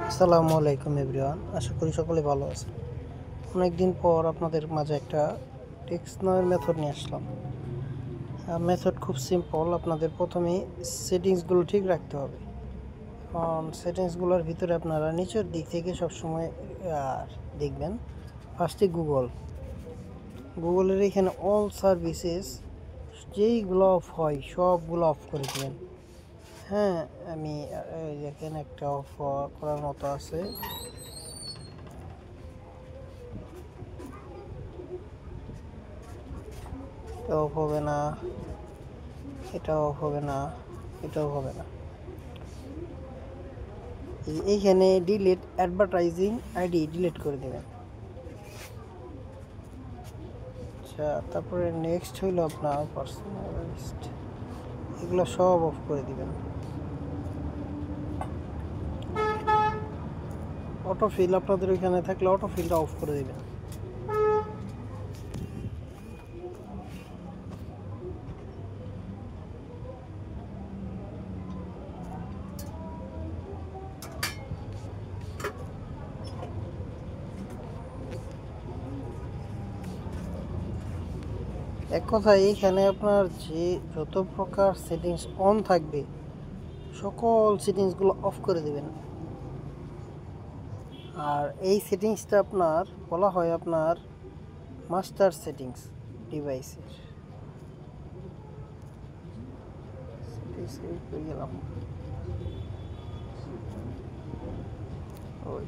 আসসালামু আলাইকুম এভরিওয়ান, আশা করি সকলে ভালো আছে। অনেকদিন পর আপনাদের মাঝে একটা টেক্সট নয়ের মেথড নিয়ে আসলাম। মেথড খুব সিম্পল। আপনাদের প্রথমেই সেটিংসগুলো ঠিক রাখতে হবে। কারণ সেটিংসগুলোর ভিতরে আপনারা নিচের দিক থেকে সবসময় দেখবেন ফার্স্টে গুগলের এখানে অল সার্ভিসেস যেইগুলো অফ হয় সবগুলো অফ করে দেবেন। হ্যাঁ, আমি এখানে একটা অফ করার মতো আছে। এটা অফ হবে না, এটাও অফ হবে না, এটাও হবে না। এইখানে ডিলিট অ্যাডভার্টাইজিং আইডি ডিলিট করে দেবেন। আচ্ছা, তারপরে নেক্সট হইল আপনার পার্সোনালিস্ট, এগুলো সব অফ করে দিবেন। অটোফিল আপনাদের ওইখানে থাকলে অটোফিলটা অফ করে দিবেন। এক কথায় এইখানে আপনার যে যত প্রকার সেটিংস অন থাকবে সকল সেটিংসগুলো অফ করে দেবেন। আর এই সেটিংসটা আপনার বলা হয় আপনার মাস্টার সেটিংস ডিভাইসের। গেলাম ওই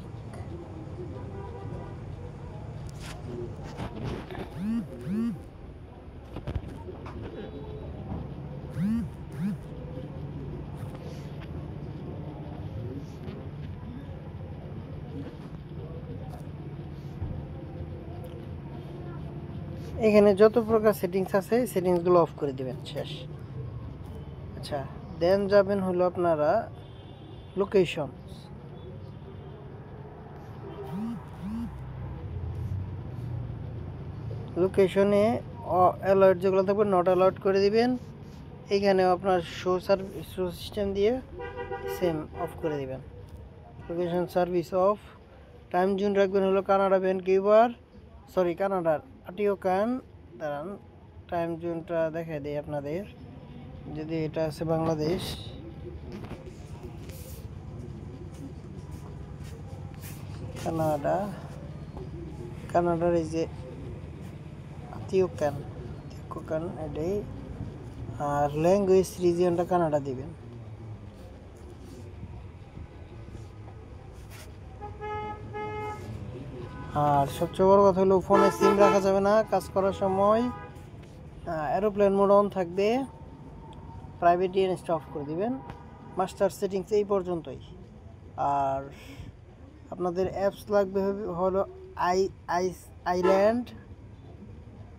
এখানে যত প্রকার সেটিংস আছে সেটিংসগুলো অফ করে দিবেন, শেষ। আচ্ছা, দেন যাবেন হলো আপনারা লোকেশন। লোকেশনে অ্যালার্ট যেগুলো থাকবে নট অ্যালার্ট করে দিবেন। এইখানেও আপনার শো সিস্টেম দিয়ে সেম অফ করে দিবেন। Location service of. Time zone রাখবেন হলো কানাডা, ভ্যানকুভার, কানাডার আটিওকান। দাঁড়ান, টাইম জোনটা দেখাই দিই আপনাদের। যদি এটা আছে বাংলাদেশ, কানাডার এই যে আতিওকান এটাই। আর ল্যাঙ্গুয়েজ রিজিয়নটা কানাডা দিবেন। আর সবচেয়ে বড় কথা হলো ফোনে সিম রাখা যাবে না কাজ করার সময়। এরোপ্লেন মোড অন থাকবে। প্রাইভেট ডিএনএসটা অফ করে দিবেন। মাস্টার সেটিংস এই পর্যন্তই। আর আপনাদের অ্যাপস লাগবে হলো আইল্যান্ড,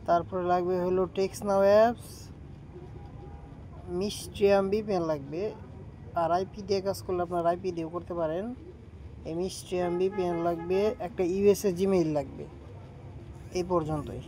তারপরে লাগবে হলো টেক্সট নাও অ্যাপস, মিস্ট্রিয়াম ভিপিএন লাগবে। আর আইপি দিয়ে কাজ করলে আপনার আইপি দিয়েও করতে পারেন। এই মিস্ট্রিয়াম ভিপিএন লাগবে, একটা ইউএসএ জিমেইল লাগবে। এই পর্যন্তই।